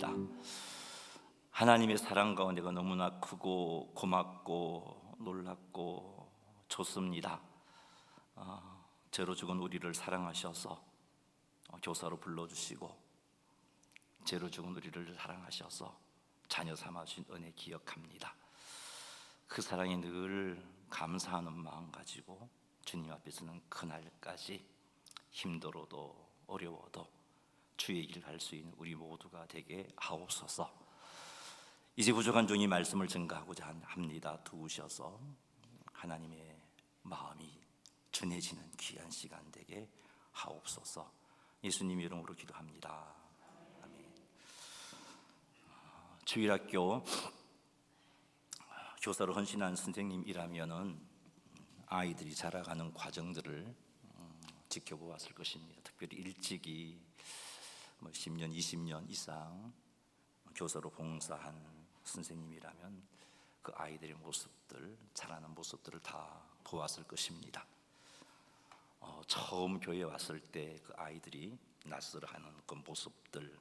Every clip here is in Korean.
기억합니다. 하나님의 사랑 가운데가 너무나 크고 고맙고 놀랍고 좋습니다. 죄로 죽은 우리를 사랑하셔서 교사로 불러주시고, 죄로 죽은 우리를 사랑하셔서 자녀 삼아주신 은혜 기억합니다. 그 사랑에 늘 감사하는 마음 가지고 주님 앞에서는 그날까지 힘들어도 어려워도 주의 길 갈 수 있는 우리 모두가 되게 하옵소서. 이제 부족한 종이 말씀을 증거하고자 합니다. 두셔서 하나님의 마음이 전해지는 귀한 시간 되게 하옵소서. 예수님 이름으로 기도합니다. 아멘. 주일학교 교사로 헌신한 선생님이라면은 아이들이 자라가는 과정들을 지켜보았을 것입니다. 특별히 일찍이 10년, 20년 이상 교사로 봉사한 선생님이라면 그 아이들의 모습들, 자라는 모습들을 다 보았을 것입니다. 처음 교회에 왔을 때 그 아이들이 낯설어하는 그 모습들,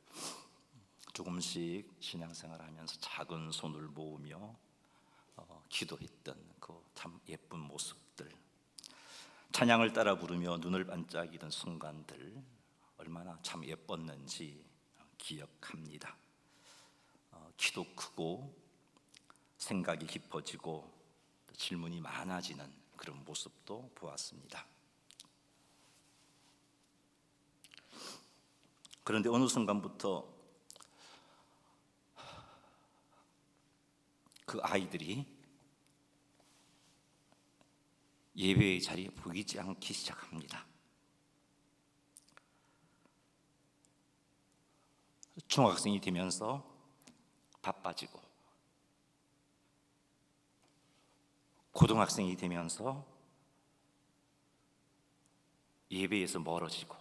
조금씩 신앙생활하면서 작은 손을 모으며 기도했던 그 참 예쁜 모습들, 찬양을 따라 부르며 눈을 반짝이던 순간들, 얼마나 참 예뻤는지 기억합니다. 키도 크고 생각이 깊어지고 질문이 많아지는 그런 모습도 보았습니다. 그런데 어느 순간부터 그 아이들이 예배의 자리에 보이지 않기 시작합니다. 중학생이 되면서 바빠지고, 고등학생이 되면서 예배에서 멀어지고,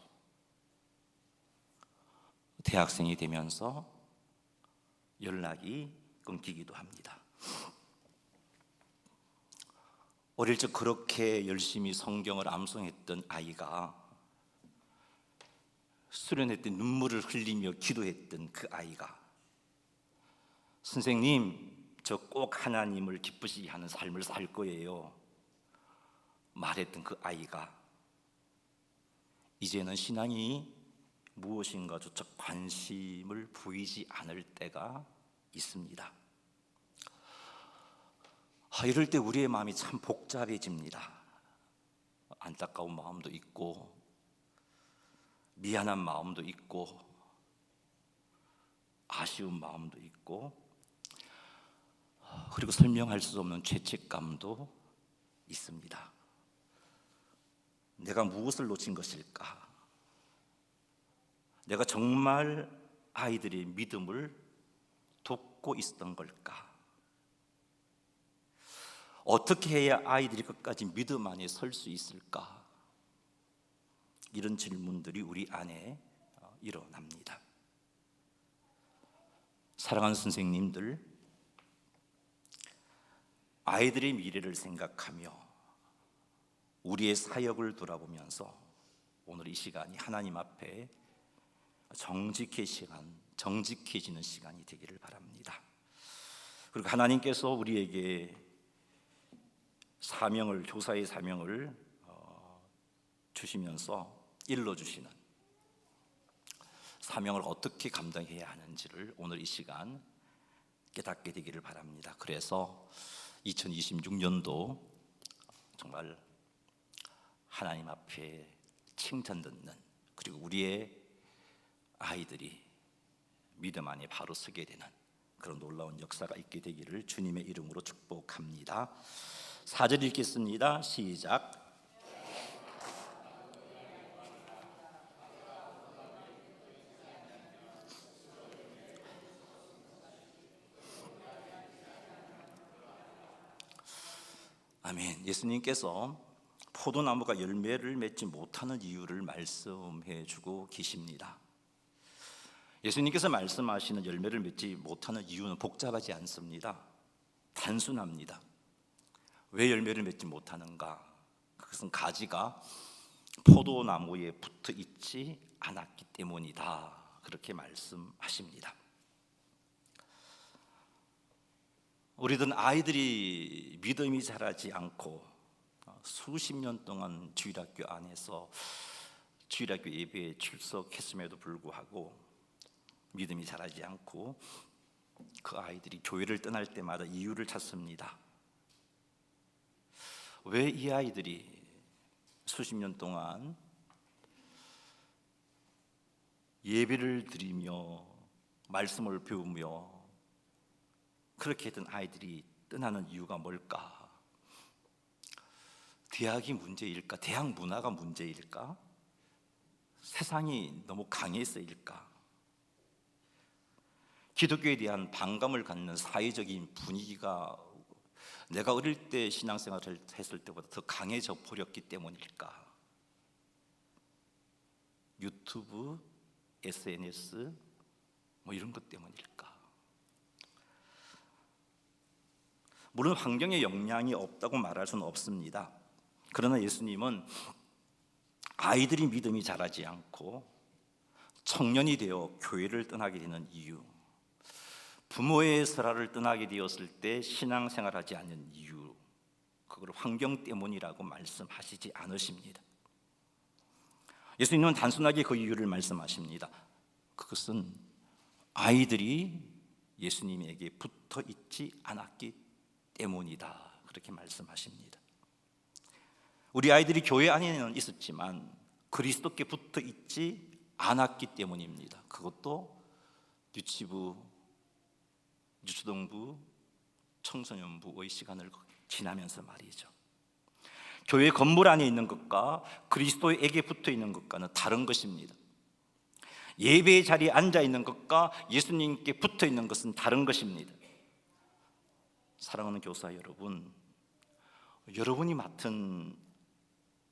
대학생이 되면서 연락이 끊기기도 합니다. 어릴 적 그렇게 열심히 성경을 암송했던 아이가, 수련회 때 눈물을 흘리며 기도했던 그 아이가, 선생님, 저 꼭 하나님을 기쁘시게 하는 삶을 살 거예요 말했던 그 아이가 이제는 신앙이 무엇인가조차 관심을 보이지 않을 때가 있습니다. 이럴 때 우리의 마음이 참 복잡해집니다. 안타까운 마음도 있고, 미안한 마음도 있고, 아쉬운 마음도 있고, 그리고 설명할 수 없는 죄책감도 있습니다. 내가 무엇을 놓친 것일까? 내가 정말 아이들의 믿음을 돕고 있었던 걸까? 어떻게 해야 아이들이 끝까지 믿음 안에 설 수 있을까? 이런 질문들이 우리 안에 일어납니다. 사랑하는 선생님들, 아이들의 미래를 생각하며 우리의 사역을 돌아보면서 오늘 이 시간이 하나님 앞에 정직해지는 시간이 되기를 바랍니다. 그리고 하나님께서 우리에게 교사의 사명을 주시면서 일러주시는 사명을 어떻게 감당해야 하는지를 오늘 이 시간 깨닫게 되기를 바랍니다. 그래서 2026년도 정말 하나님 앞에 칭찬 듣는, 그리고 우리의 아이들이 믿음 안에 바로 서게 되는 그런 놀라운 역사가 있게 되기를 주님의 이름으로 축복합니다. 4절 읽겠습니다. 시작. 아멘. 예수님께서 포도나무가 열매를 맺지 못하는 이유를 말씀해 주고 계십니다. 예수님께서 말씀하시는 열매를 맺지 못하는 이유는 복잡하지 않습니다. 단순합니다. 왜 열매를 맺지 못하는가? 그것은 가지가 포도나무에 붙어 있지 않았기 때문이다. 그렇게 말씀하십니다. 우리든 아이들이 믿음이 자라지 않고 수십 년 동안 주일학교 안에서 주일학교 예배에 출석했음에도 불구하고 믿음이 자라지 않고 그 아이들이 교회를 떠날 때마다 이유를 찾습니다. 왜 이 아이들이 수십 년 동안 예배를 드리며 말씀을 배우며 그렇게 했던 아이들이 떠나는 이유가 뭘까? 대학이 문제일까? 대학 문화가 문제일까? 세상이 너무 강해서일까? 기독교에 대한 반감을 갖는 사회적인 분위기가 내가 어릴 때 신앙생활을 했을 때보다 더 강해져 버렸기 때문일까? 유튜브, SNS 이런 것 때문일까? 물론 환경에 영향이 없다고 말할 수는 없습니다. 그러나 예수님은 아이들이 믿음이 자라지 않고 청년이 되어 교회를 떠나게 되는 이유, 부모의 설화를 떠나게 되었을 때 신앙생활하지 않는 이유, 그걸 환경 때문이라고 말씀하시지 않으십니다. 예수님은 단순하게 그 이유를 말씀하십니다. 그것은 아이들이 예수님에게 붙어 있지 않았기 때문이다, 그렇게 말씀하십니다. 우리 아이들이 교회 안에는 있었지만 그리스도께 붙어 있지 않았기 때문입니다. 그것도 유치부, 유초등부, 청소년부의 시간을 지나면서 말이죠. 교회 건물 안에 있는 것과 그리스도에게 붙어 있는 것과는 다른 것입니다. 예배의 자리에 앉아 있는 것과 예수님께 붙어 있는 것은 다른 것입니다. 사랑하는 교사 여러분, 여러분이 맡은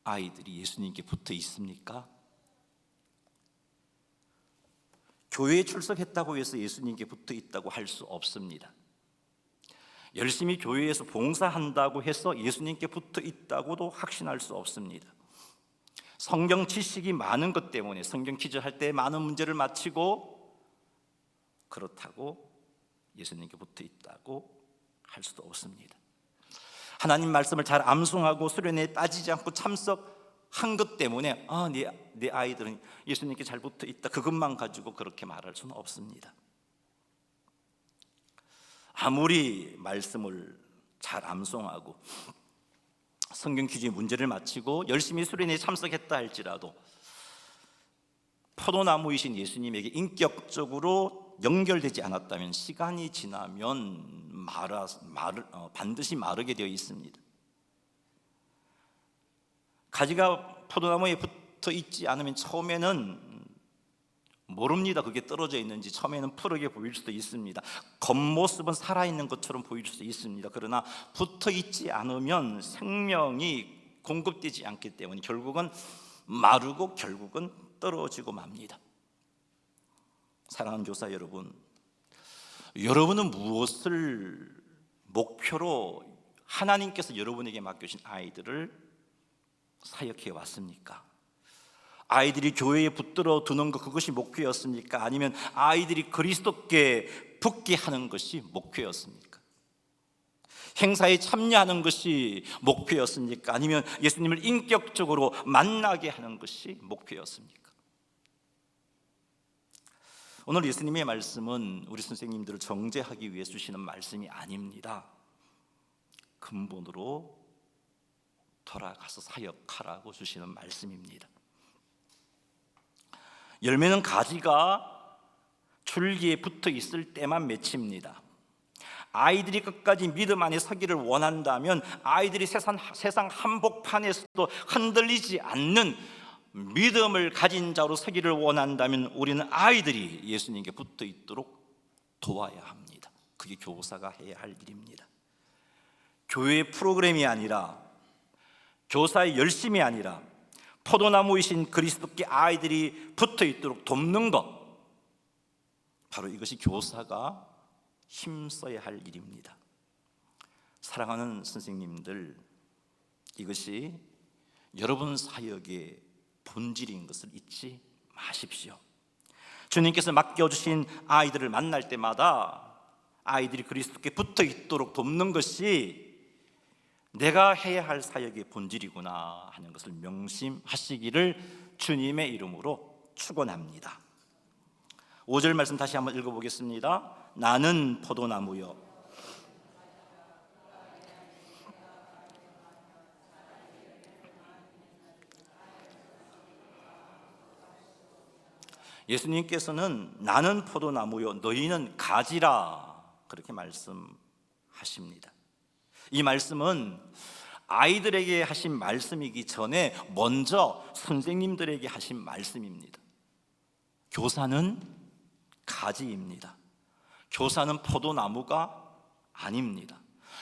아이들이 예수님께 붙어 있습니까? 교회에 출석했다고 해서 예수님께 붙어 있다고 할 수 없습니다. 열심히 교회에서 봉사한다고 해서 예수님께 붙어 있다고도 확신할 수 없습니다. 성경 지식이 많은 것 때문에 성경 퀴즈 할 때 많은 문제를 맞히고 그렇다고 예수님께 붙어 있다고 할 수도 없습니다. 하나님 말씀을 잘 암송하고 수련회에 빠지지 않고 참석한 것 때문에 내 아이들은 예수님께 잘 붙어 있다, 그것만 가지고 그렇게 말할 수는 없습니다. 아무리 말씀을 잘 암송하고 성경 퀴즈의 문제를 맞히고 열심히 수련회에 참석했다 할지라도 포도나무이신 예수님에게 인격적으로 연결되지 않았다면 시간이 지나면 반드시 마르게 되어 있습니다. 가지가 포도나무에 붙어 있지 않으면 처음에는 모릅니다. 그게 떨어져 있는지. 처음에는 푸르게 보일 수도 있습니다. 겉모습은 살아있는 것처럼 보일 수도 있습니다. 그러나 붙어 있지 않으면 생명이 공급되지 않기 때문에 결국은 마르고 결국은 떨어지고 맙니다. 사랑하는 교사 여러분, 여러분은 무엇을 목표로 하나님께서 여러분에게 맡겨주신 아이들을 사역해 왔습니까? 아이들이 교회에 붙들어 두는 것, 그것이 목표였습니까? 아니면 아이들이 그리스도께 붙게 하는 것이 목표였습니까? 행사에 참여하는 것이 목표였습니까? 아니면 예수님을 인격적으로 만나게 하는 것이 목표였습니까? 오늘 예수님의 말씀은 우리 선생님들을 정죄하기 위해 주시는 말씀이 아닙니다. 근본으로 돌아가서 사역하라고 주시는 말씀입니다. 열매는 가지가 줄기에 붙어 있을 때만 맺힙니다. 아이들이 끝까지 믿음 안에 서기를 원한다면, 아이들이 세상 한복판에서도 흔들리지 않는 믿음을 가진 자로 서기를 원한다면 우리는 아이들이 예수님께 붙어 있도록 도와야 합니다. 그게 교사가 해야 할 일입니다. 교회의 프로그램이 아니라, 교사의 열심이 아니라 포도나무이신 그리스도께 아이들이 붙어 있도록 돕는 것, 바로 이것이 교사가 힘써야 할 일입니다. 사랑하는 선생님들, 이것이 여러분 사역의 본질인 것을 잊지 마십시오. 주님께서 맡겨주신 아이들을 만날 때마다 아이들이 그리스도께 붙어 있도록 돕는 것이 내가 해야 할 사역의 본질이구나 하는 것을 명심하시기를 주님의 이름으로 축원합니다. 5절 말씀 다시 한번 읽어보겠습니다. 나는 포도나무요 예수님께서는 나는 포도나무요 너희는 가지라 그렇게 말씀하십니다. 이 말씀은 아이들에게 하신 말씀이기 전에 먼저 선생님들에게 하신 말씀입니다. 교사는 가지입니다. 교사는 포도나무가 아닙니다.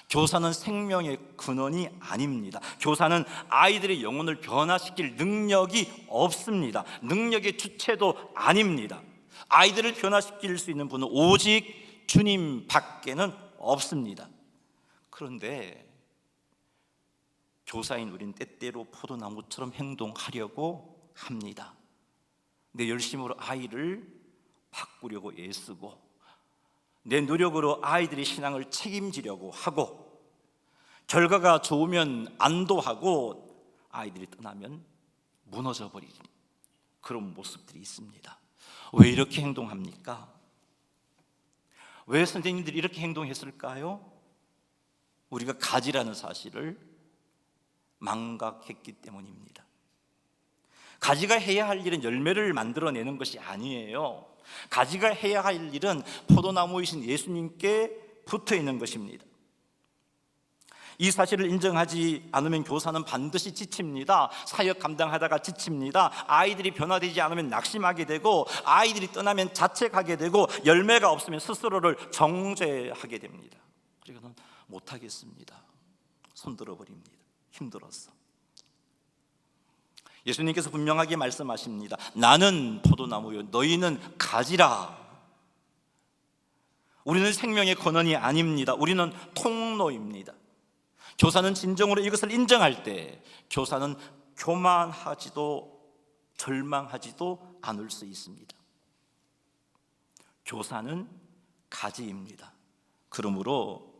교사는 생명의 근원이 아닙니다. 교사는 아이들의 영혼을 변화시킬 능력이 없습니다. 능력의 주체도 아닙니다. 아이들을 변화시킬 수 있는 분은 오직 주님 밖에는 없습니다. 그런데 교사인 우린 때때로 포도나무처럼 행동하려고 합니다. 내 열심으로 아이를 바꾸려고 애쓰고 내 노력으로 아이들의 신앙을 책임지려고 하고 결과가 좋으면 안도하고 아이들이 떠나면 무너져 버리는 그런 모습들이 있습니다. 왜 이렇게 행동합니까? 왜 선생님들이 이렇게 행동했을까요? 우리가 가지라는 사실을 망각했기 때문입니다. 가지가 해야 할 일은 열매를 만들어내는 것이 아니에요. 가지가 해야 할 일은 포도나무이신 예수님께 붙어 있는 것입니다. 이 사실을 인정하지 않으면 교사는 반드시 지칩니다. 사역 감당하다가 지칩니다. 아이들이 변화되지 않으면 낙심하게 되고 아이들이 떠나면 자책하게 되고 열매가 없으면 스스로를 정죄하게 됩니다. 그리고는 못하겠습니다. 손들어 버립니다. 힘들었어. 예수님께서 분명하게 말씀하십니다. 나는 포도나무요 너희는 가지라. 우리는 생명의 근원이 아닙니다. 우리는 통로입니다. 교사는 진정으로 이것을 인정할 때 교사는 교만하지도 절망하지도 않을 수 있습니다. 교사는 가지입니다. 그러므로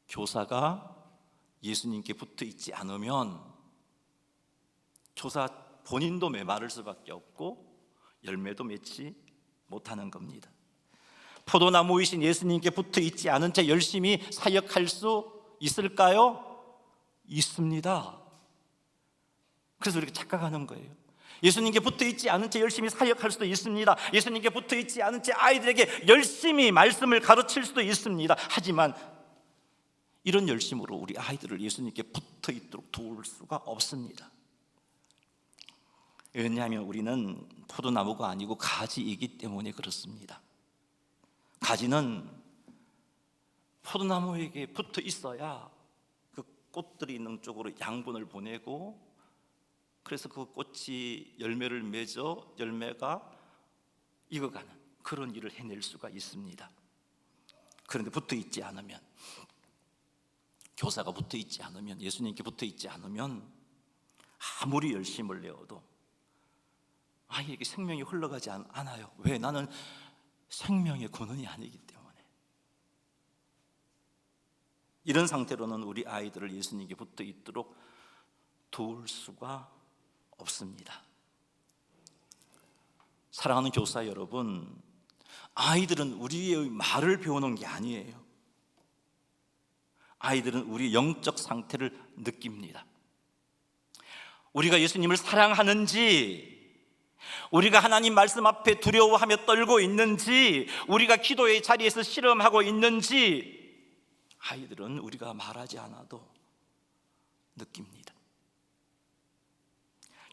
교사가 예수님께 붙어 있지 않으면 교사 본인도 메마를 수밖에 없고 열매도 맺지 못하는 겁니다. 포도나무이신 예수님께 붙어 있지 않은 채 열심히 사역할 수 있을까요? 있습니다. 그래서 이렇게 착각하는 거예요. 예수님께 붙어 있지 않은 채 열심히 사역할 수도 있습니다. 예수님께 붙어 있지 않은 채 아이들에게 열심히 말씀을 가르칠 수도 있습니다. 하지만 이런 열심으로 우리 아이들을 예수님께 붙어 있도록 도울 수가 없습니다. 왜냐하면 우리는 포도나무가 아니고 가지이기 때문에 그렇습니다. 가지는 포도나무에게 붙어 있어야 그 꽃들이 있는 쪽으로 양분을 보내고 그래서 그 꽃이 열매를 맺어 열매가 익어가는 그런 일을 해낼 수가 있습니다. 그런데 붙어 있지 않으면, 교사가 붙어 있지 않으면, 예수님께 붙어 있지 않으면 아무리 열심을 내어도 아이에게 생명이 흘러가지 않아요. 왜? 나는 생명의 근원이 아니기 때문에. 이런 상태로는 우리 아이들을 예수님께 붙어 있도록 도울 수가 없습니다. 사랑하는 교사 여러분, 아이들은 우리의 말을 배우는 게 아니에요. 아이들은 우리의 영적 상태를 느낍니다. 우리가 예수님을 사랑하는지, 우리가 하나님 말씀 앞에 두려워하며 떨고 있는지, 우리가 기도의 자리에서 실험하고 있는지 아이들은 우리가 말하지 않아도 느낍니다.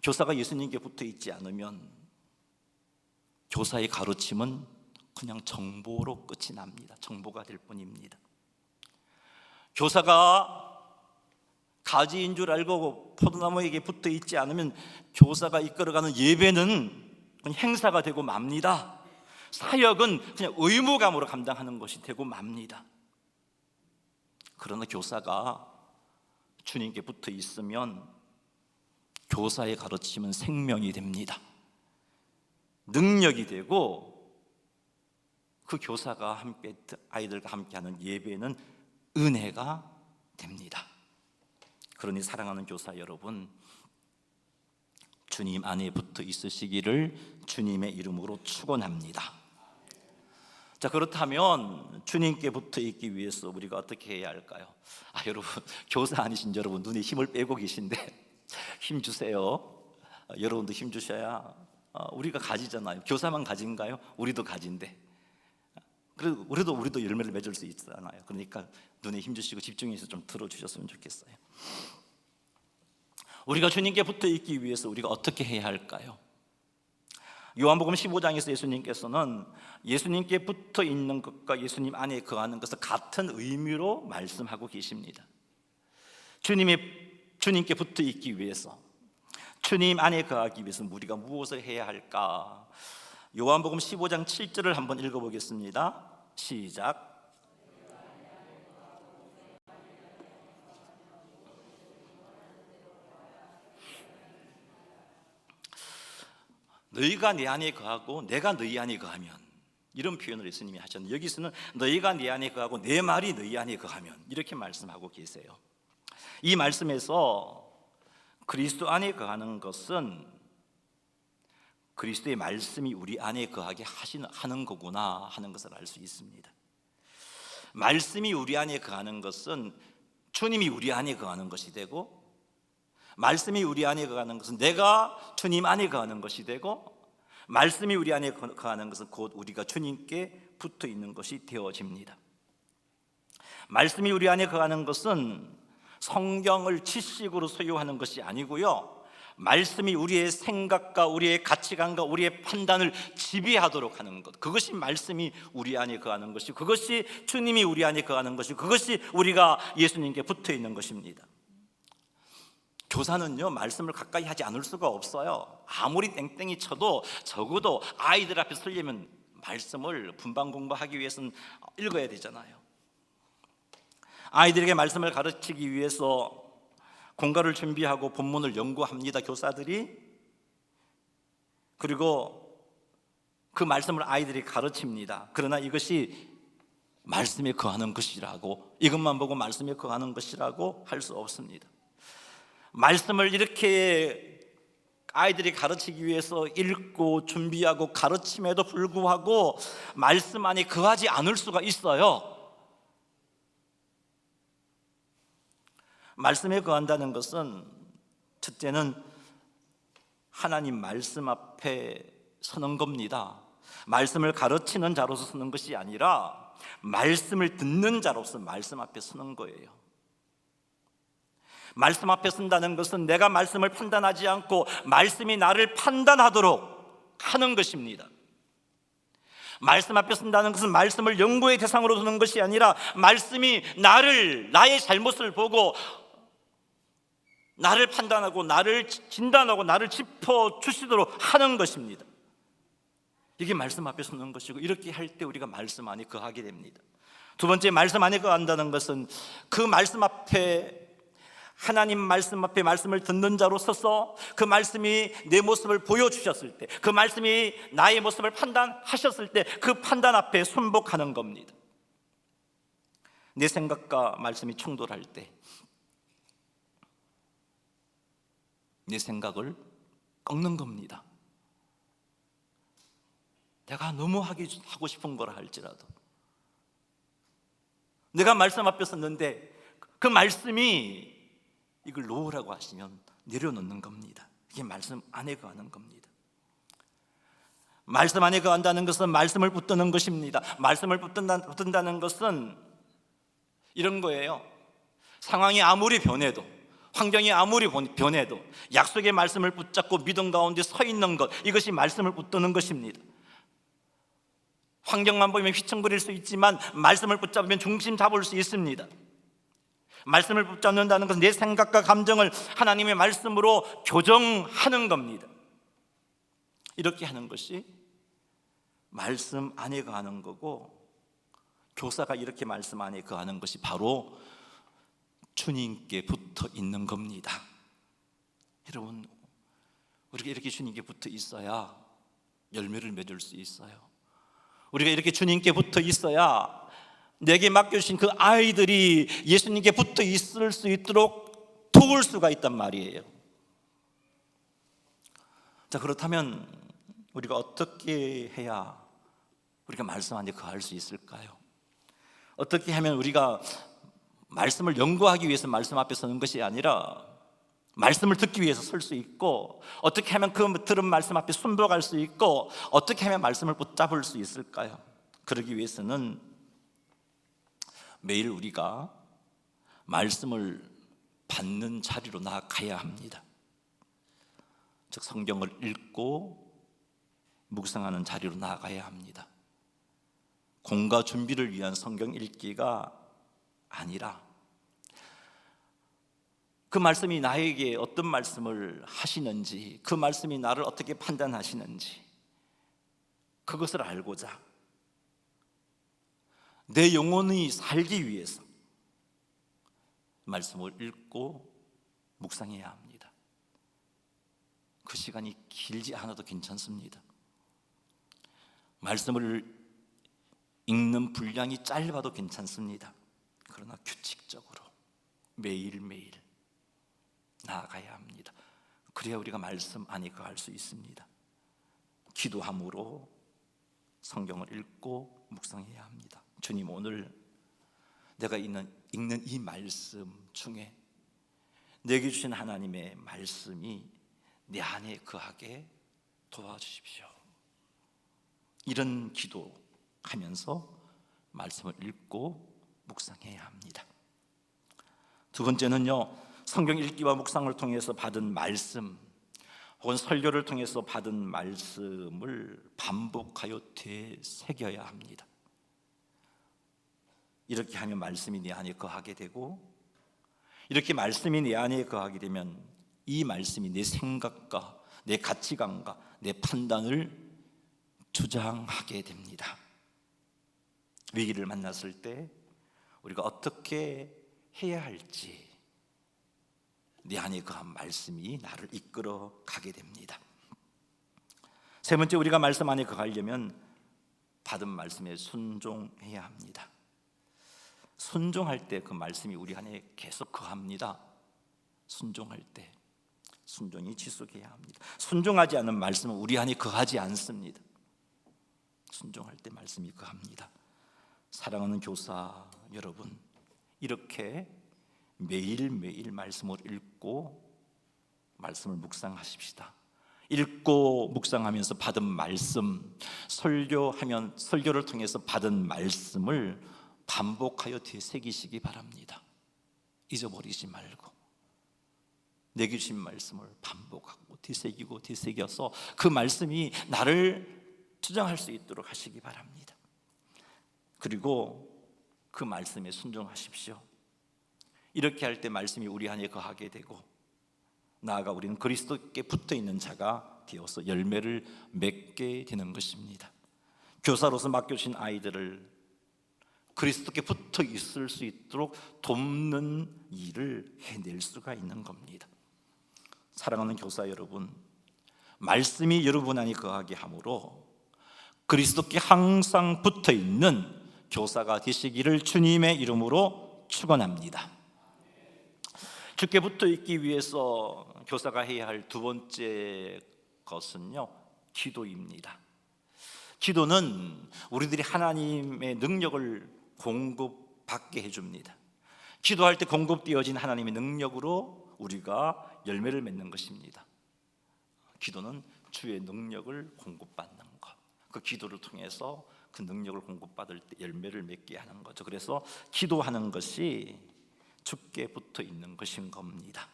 교사가 예수님께 붙어 있지 않으면 교사의 가르침은 그냥 정보로 끝이 납니다. 정보가 될 뿐입니다. 교사가 가지인 줄 알고 포도나무에게 붙어 있지 않으면 교사가 이끌어가는 예배는 그냥 행사가 되고 맙니다. 사역은 그냥 의무감으로 감당하는 것이 되고 맙니다. 그러나 교사가 주님께 붙어 있으면 교사의 가르침은 생명이 됩니다. 능력이 되고 그 교사가 함께 아이들과 함께하는 예배는 은혜가 됩니다. 그러니 사랑하는 교사 여러분, 주님 안에 붙어 있으시기를 주님의 이름으로 축원합니다. 자, 그렇다면 주님께 붙어 있기 위해서 우리가 어떻게 해야 할까요? 여러분, 교사 아니신 여러분 눈에 힘을 빼고 계신데 힘 주세요. 여러분도 힘 주셔야 우리가 가지잖아요. 교사만 가진가요? 우리도 가진데. 그래도 우리도 열매를 맺을 수 있잖아요. 그러니까 눈에 힘 주시고 집중해서 좀 들어주셨으면 좋겠어요. 우리가 주님께 붙어 있기 위해서 우리가 어떻게 해야 할까요? 요한복음 15장에서 예수님께서는 예수님께 붙어 있는 것과 예수님 안에 거하는 것을 같은 의미로 말씀하고 계십니다. 주님께 붙어 있기 위해서, 주님 안에 거하기 위해서 우리가 무엇을 해야 할까? 요한복음 15장 7절을 한번 읽어보겠습니다. 시작. 너희가 내 안에 거하고 내가 너희 안에 거하면, 이런 표현을 예수님이 하셨는데 여기서는 너희가 내 안에 거하고 내 말이 너희 안에 거하면, 이렇게 말씀하고 계세요. 이 말씀에서 그리스도 안에 거하는 것은 그리스도의 말씀이 우리 안에 거하게 하는 거구나 하는 것을 알 수 있습니다. 말씀이 우리 안에 거하는 것은 주님이 우리 안에 거하는 것이 되고, 말씀이 우리 안에 거하는 것은 내가 주님 안에 거하는 것이 되고, 말씀이 우리 안에 거하는 것은 곧 우리가 주님께 붙어 있는 것이 되어집니다. 말씀이 우리 안에 거하는 것은 성경을 지식으로 소유하는 것이 아니고요, 말씀이 우리의 생각과 우리의 가치관과 우리의 판단을 지배하도록 하는 것, 그것이 말씀이 우리 안에 거하는 것이고, 그것이 주님이 우리 안에 거하는 것이고, 그것이 우리가 예수님께 붙어 있는 것입니다. 교사는요, 말씀을 가까이 하지 않을 수가 없어요. 아무리 땡땡이 쳐도 적어도 아이들 앞에 서려면 말씀을 분반 공부하기 위해서는 읽어야 되잖아요. 아이들에게 말씀을 가르치기 위해서 공과를 준비하고 본문을 연구합니다, 교사들이. 그리고 그 말씀을 아이들이 가르칩니다. 그러나 이것이 말씀에 거하는 것이라고, 이것만 보고 말씀에 거하는 것이라고 할 수 없습니다. 말씀을 이렇게 아이들이 가르치기 위해서 읽고 준비하고 가르침에도 불구하고 말씀 안에 거하지 않을 수가 있어요. 말씀에 거한다는 것은 첫째는 하나님 말씀 앞에 서는 겁니다. 말씀을 가르치는 자로서 서는 것이 아니라 말씀을 듣는 자로서 말씀 앞에 서는 거예요. 말씀 앞에 선다는 것은 내가 말씀을 판단하지 않고 말씀이 나를 판단하도록 하는 것입니다. 말씀 앞에 선다는 것은 말씀을 연구의 대상으로 두는 것이 아니라 말씀이 나의 잘못을 보고 나를 판단하고 나를 진단하고 나를 짚어주시도록 하는 것입니다. 이게 말씀 앞에 서는 것이고, 이렇게 할 때 우리가 말씀 안에 거하게 됩니다. 두 번째, 말씀 안에 거한다는 것은 그 말씀 앞에, 하나님 말씀 앞에 말씀을 듣는 자로 서서 그 말씀이 내 모습을 보여주셨을 때, 그 말씀이 나의 모습을 판단하셨을 때 그 판단 앞에 순복하는 겁니다. 내 생각과 말씀이 충돌할 때 내 생각을 꺾는 겁니다. 내가 너무 하고 싶은 거라 할지라도, 내가 말씀 앞에 섰는데 그 말씀이 이걸 놓으라고 하시면 내려놓는 겁니다. 이게 말씀 안에 거하는 겁니다. 말씀 안에 거한다는 것은 말씀을 붙드는 것입니다. 말씀을 붙든다는 것은 이런 거예요. 상황이 아무리 변해도, 환경이 아무리 변해도 약속의 말씀을 붙잡고 믿음 가운데 서 있는 것, 이것이 말씀을 붙드는 것입니다. 환경만 보면 휘청거릴 수 있지만 말씀을 붙잡으면 중심 잡을 수 있습니다. 말씀을 붙잡는다는 것은 내 생각과 감정을 하나님의 말씀으로 교정하는 겁니다. 이렇게 하는 것이 말씀 안에 거하는 거고, 교사가 이렇게 말씀 안에 거하는 것이 바로 주님께 붙어 있는 겁니다. 여러분, 우리가 이렇게 주님께 붙어 있어야 열매를 맺을 수 있어요. 우리가 이렇게 주님께 붙어 있어야 내게 맡겨주신 그 아이들이 예수님께 붙어 있을 수 있도록 도울 수가 있단 말이에요. 자, 그렇다면 우리가 어떻게 해야 우리가 말씀 안에 거할 수 있을까요? 어떻게 하면 우리가 말씀을 연구하기 위해서 말씀 앞에 서는 것이 아니라 말씀을 듣기 위해서 설 수 있고, 어떻게 하면 그 들은 말씀 앞에 순복할 수 있고, 어떻게 하면 말씀을 붙잡을 수 있을까요? 그러기 위해서는 매일 우리가 말씀을 받는 자리로 나아가야 합니다. 즉 성경을 읽고 묵상하는 자리로 나아가야 합니다. 공과 준비를 위한 성경 읽기가 아니라 그 말씀이 나에게 어떤 말씀을 하시는지, 그 말씀이 나를 어떻게 판단하시는지 그것을 알고자 내 영혼이 살기 위해서 말씀을 읽고 묵상해야 합니다. 그 시간이 길지 않아도 괜찮습니다. 말씀을 읽는 분량이 짧아도 괜찮습니다. 그러나 규칙적으로 매일매일 나아가야 합니다. 그래야 우리가 말씀 안에 거할 수 있습니다. 기도함으로 성경을 읽고 묵상해야 합니다. 주님, 오늘 내가 읽는 이 말씀 중에 내게 주신 하나님의 말씀이 내 안에 거하게 도와주십시오. 이런 기도하면서 말씀을 읽고 묵상해야 합니다. 두 번째는요, 성경 읽기와 묵상을 통해서 받은 말씀 혹은 설교를 통해서 받은 말씀을 반복하여 되새겨야 합니다. 이렇게 하면 말씀이 내 안에 거하게 되고, 이렇게 말씀이 내 안에 거하게 되면 이 말씀이 내 생각과 내 가치관과 내 판단을 주장하게 됩니다. 위기를 만났을 때 우리가 어떻게 해야 할지 내 안에 거한 말씀이 나를 이끌어 가게 됩니다. 세 번째, 우리가 말씀 안에 거하려면 받은 말씀에 순종해야 합니다. 순종할 때 그 말씀이 우리 안에 계속 거합니다. 순종할 때 순종이 지속해야 합니다. 순종하지 않는 말씀은 우리 안에 거하지 않습니다. 순종할 때 말씀이 거합니다. 사랑하는 교사 여러분, 이렇게 매일매일 말씀을 읽고 말씀을 묵상하십시다. 읽고 묵상하면서 받은 말씀, 설교를 통해서 받은 말씀을 반복하여 되새기시기 바랍니다. 잊어버리지 말고 내게 주신 말씀을 반복하고 되새겨서 그 말씀이 나를 주장할 수 있도록 하시기 바랍니다. 그리고 그 말씀에 순종하십시오. 이렇게 할 때 말씀이 우리 안에 거하게 되고, 나아가 우리는 그리스도께 붙어있는 자가 되어서 열매를 맺게 되는 것입니다. 교사로서 맡겨주신 아이들을 그리스도께 붙어 있을 수 있도록 돕는 일을 해낼 수가 있는 겁니다. 사랑하는 교사 여러분, 말씀이 여러분 안에 거하게 하므로 그리스도께 항상 붙어 있는 교사가 되시기를 주님의 이름으로 축원합니다. 주께 붙어 있기 위해서 교사가 해야 할 두 번째 것은요, 기도입니다. 기도는 우리들이 하나님의 능력을 공급받게 해줍니다. 기도할 때 공급되어진 하나님의 능력으로 우리가 열매를 맺는 것입니다. 기도는 주의 능력을 공급받는 것, 그 기도를 통해서 그 능력을 공급받을 때 열매를 맺게 하는 거죠. 그래서 기도하는 것이 주께 붙어 있는 것인 겁니다.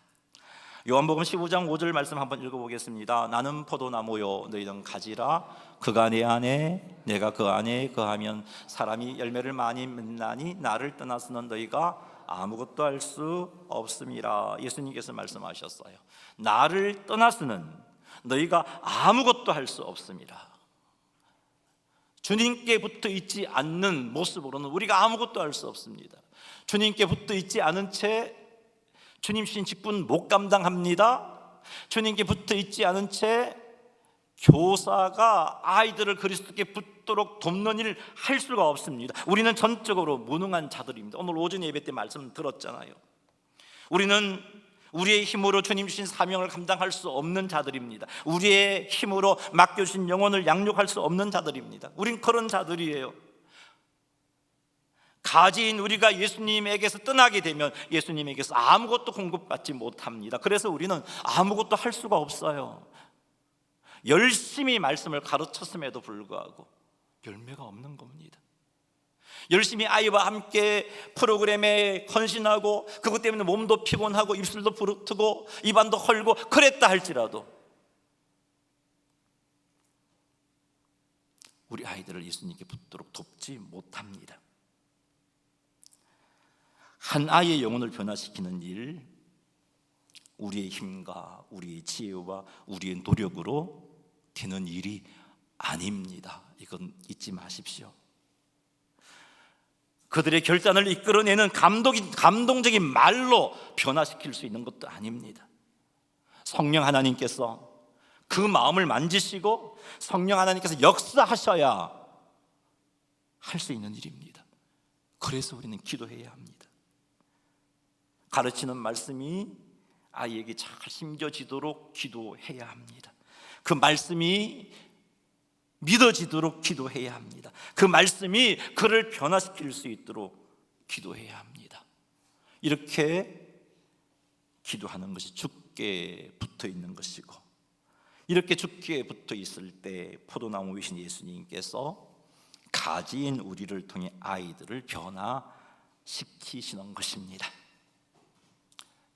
요한복음 15장 5절 말씀 한번 읽어보겠습니다. 나는 포도나무요 너희는 가지라. 그가 내 안에 내가 그 안에 거하면 사람이 열매를 많이 맺나니 나를 떠나서는 너희가 아무것도 할 수 없음이라. 예수님께서 말씀하셨어요. 나를 떠나서는 너희가 아무것도 할 수 없습니다. 주님께 붙어 있지 않는 모습으로는 우리가 아무것도 할 수 없습니다. 주님께 붙어 있지 않은 채 주님 주신 직분 못 감당합니다. 주님께 붙어 있지 않은 채 교사가 아이들을 그리스도께 붙도록 돕는 일을 할 수가 없습니다. 우리는 전적으로 무능한 자들입니다. 오늘 오전 예배 때 말씀 들었잖아요. 우리는 우리의 힘으로 주님 주신 사명을 감당할 수 없는 자들입니다. 우리의 힘으로 맡겨주신 영혼을 양육할 수 없는 자들입니다. 우린 그런 자들이에요. 가지인 우리가 예수님에게서 떠나게 되면 예수님에게서 아무것도 공급받지 못합니다. 그래서 우리는 아무것도 할 수가 없어요. 열심히 말씀을 가르쳤음에도 불구하고 열매가 없는 겁니다. 열심히 아이와 함께 프로그램에 헌신하고 그것 때문에 몸도 피곤하고 입술도 부르트고 입안도 헐고 그랬다 할지라도 우리 아이들을 예수님께 붙도록 돕지 못합니다. 한 아이의 영혼을 변화시키는 일, 우리의 힘과 우리의 지혜와 우리의 노력으로 되는 일이 아닙니다. 이건 잊지 마십시오. 그들의 결단을 이끌어내는 감동적인 말로 변화시킬 수 있는 것도 아닙니다. 성령 하나님께서 그 마음을 만지시고 성령 하나님께서 역사하셔야 할 수 있는 일입니다. 그래서 우리는 기도해야 합니다. 가르치는 말씀이 아이에게 잘 심겨지도록 기도해야 합니다. 그 말씀이 믿어지도록 기도해야 합니다. 그 말씀이 그를 변화시킬 수 있도록 기도해야 합니다. 이렇게 기도하는 것이 죽게 붙어 있는 것이고, 이렇게 죽게 붙어 있을 때 포도나무 위신 예수님께서 가지인 우리를 통해 아이들을 변화시키시는 것입니다.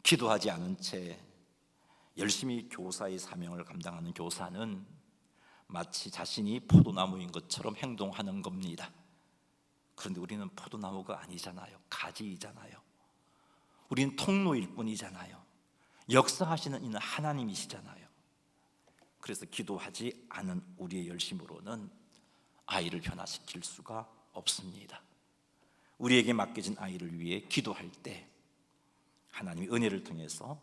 기도하지 않은 채 열심히 교사의 사명을 감당하는 교사는 마치 자신이 포도나무인 것처럼 행동하는 겁니다. 그런데 우리는 포도나무가 아니잖아요. 가지이잖아요. 우리는 통로일 뿐이잖아요. 역사하시는 이는 하나님이시잖아요. 그래서 기도하지 않은 우리의 열심으로는 아이를 변화시킬 수가 없습니다. 우리에게 맡겨진 아이를 위해 기도할 때 하나님의 은혜를 통해서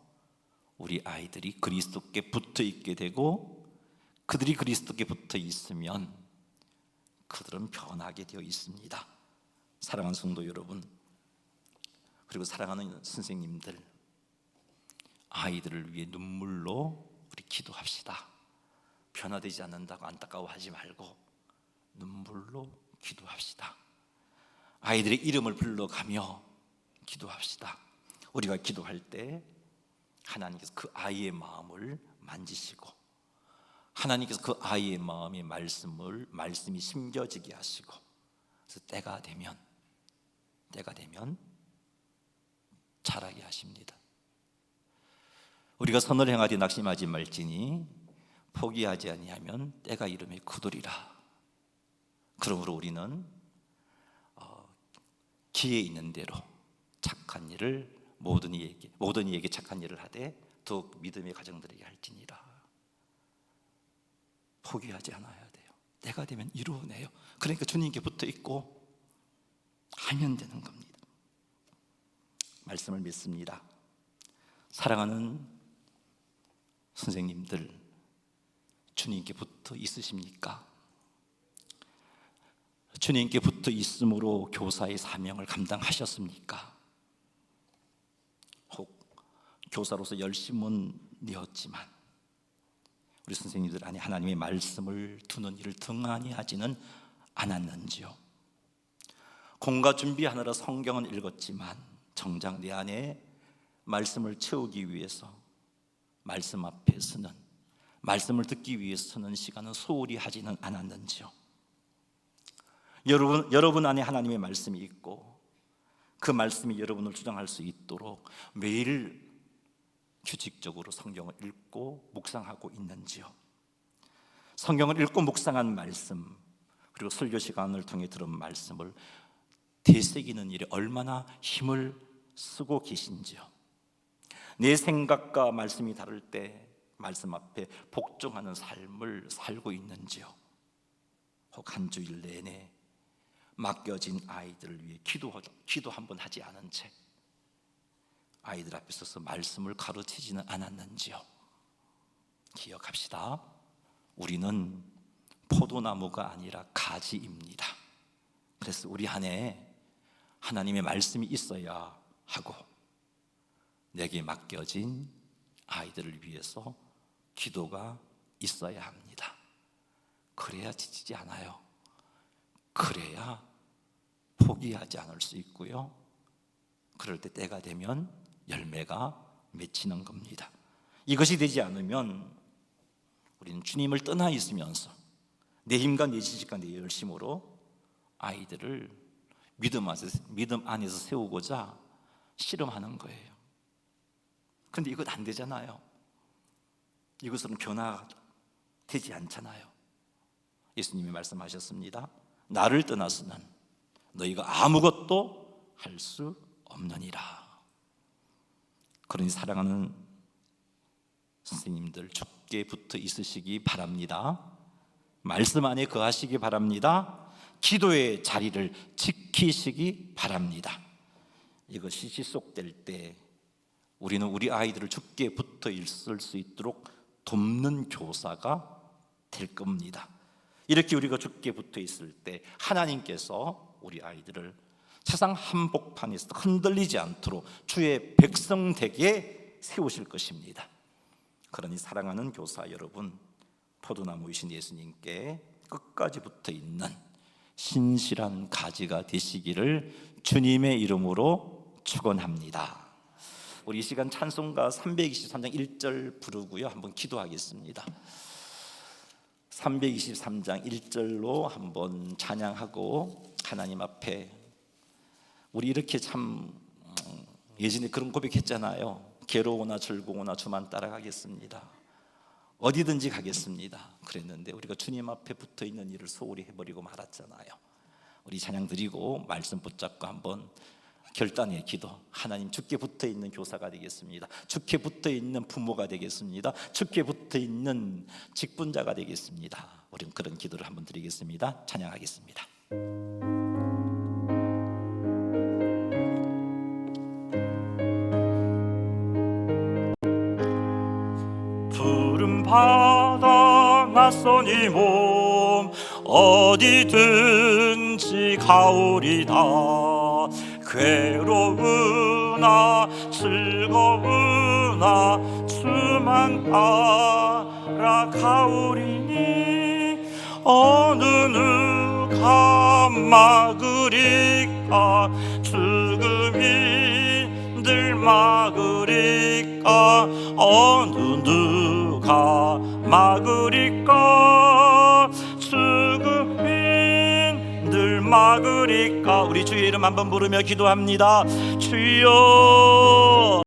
우리 아이들이 그리스도께 붙어 있게 되고, 그들이 그리스도께 붙어 있으면 그들은 변하게 되어 있습니다. 사랑하는 성도 여러분, 그리고 사랑하는 선생님들, 아이들을 위해 눈물로 우리 기도합시다. 변화되지 않는다고 안타까워하지 말고 눈물로 기도합시다. 아이들의 이름을 불러가며 기도합시다. 우리가 기도할 때 하나님께서 그 아이의 마음을 만지시고, 하나님께서 그 아이의 마음에 말씀이 심겨지게 하시고, 그래서 때가 되면 자라게 하십니다. 우리가 선을 행하되 낙심하지 말지니 포기하지 아니하면 때가 이름에 거두리라. 그러므로 우리는 기회 있는 대로 착한 일을 모든 이에게 착한 일을 하되 더욱 믿음의 가정들에게 할지니라. 포기하지 않아야 돼요. 때가 되면 이루어내요. 그러니까 주님께 붙어 있고 하면 되는 겁니다. 말씀을 믿습니다. 사랑하는 선생님들, 주님께 붙어 있으십니까? 주님께 붙어 있음으로 교사의 사명을 감당하셨습니까? 혹 교사로서 열심은 내었지만 우리 선생님들 안에 하나님의 말씀을 두는 일을 등한히 하지는 않았는지요? 공과 준비하느라 성경은 읽었지만 정작 내 안에 말씀을 채우기 위해서 말씀 앞에 서는, 말씀을 듣기 위해서 서는 시간은 소홀히 하지는 않았는지요? 여러분 안에 하나님의 말씀이 있고 그 말씀이 여러분을 주장할 수 있도록 매일 규칙적으로 성경을 읽고 묵상하고 있는지요? 성경을 읽고 묵상한 말씀, 그리고 설교 시간을 통해 들은 말씀을 되새기는 일에 얼마나 힘을 쓰고 계신지요? 내 생각과 말씀이 다를 때 말씀 앞에 복종하는 삶을 살고 있는지요? 혹 한 주일 내내 맡겨진 아이들을 위해 기도 한번 하지 않은 채 아이들 앞에 서서 말씀을 가르치지는 않았는지요? 기억합시다. 우리는 포도나무가 아니라 가지입니다. 그래서 우리 안에 하나님의 말씀이 있어야 하고, 내게 맡겨진 아이들을 위해서 기도가 있어야 합니다. 그래야 지치지 않아요. 그래야 포기하지 않을 수 있고요, 그럴 때 때가 되면 열매가 맺히는 겁니다. 이것이 되지 않으면 우리는 주님을 떠나 있으면서 내 힘과 내 지식과 내 열심으로 아이들을 믿음 안에서 세우고자 실험하는 거예요. 그런데 이것 안 되잖아요. 이것은 변화되지 않잖아요. 예수님이 말씀하셨습니다. 나를 떠나서는 너희가 아무것도 할 수 없느니라. 그러니 사랑하는 선생님들, 주께 붙어 있으시기 바랍니다. 말씀 안에 거하시기 바랍니다. 기도의 자리를 지키시기 바랍니다. 이것이 지속될 때 우리는 우리 아이들을 주께 붙어 있을 수 있도록 돕는 교사가 될 겁니다. 이렇게 우리가 주께 붙어 있을 때 하나님께서 우리 아이들을 세상 한복판에서 흔들리지 않도록 주의 백성 되게 세우실 것입니다. 그러니 사랑하는 교사 여러분, 포도나무이신 예수님께 끝까지 붙어 있는 신실한 가지가 되시기를 주님의 이름으로 축원합니다. 우리 이 시간 찬송가 323장 1절 부르고요, 한번 기도하겠습니다. 323장 1절로 한번 찬양하고 하나님 앞에, 우리 이렇게 참 예전에 그런 고백했잖아요. 괴로우나 즐거우나 주만 따라가겠습니다. 어디든지 가겠습니다. 그랬는데 우리가 주님 앞에 붙어있는 일을 소홀히 해버리고 말았잖아요. 우리 찬양 드리고 말씀 붙잡고 한번 결단의 기도, 하나님 주께 붙어있는 교사가 되겠습니다. 주께 붙어있는 부모가 되겠습니다. 주께 붙어있는 직분자가 되겠습니다. 우리는 그런 기도를 한번 드리겠습니다. 찬양하겠습니다. 푸른 바다 낯선 이 몸 어디든지 가오리다. 괴로우나 즐거우나 주만 따라가오리니 어느 누가 막으리까 죽음이 늘 막으리까 어느 누가 막으리까 죽음이 늘 막으리까. 우리 주의 이름 한번 부르며 기도합니다. 주여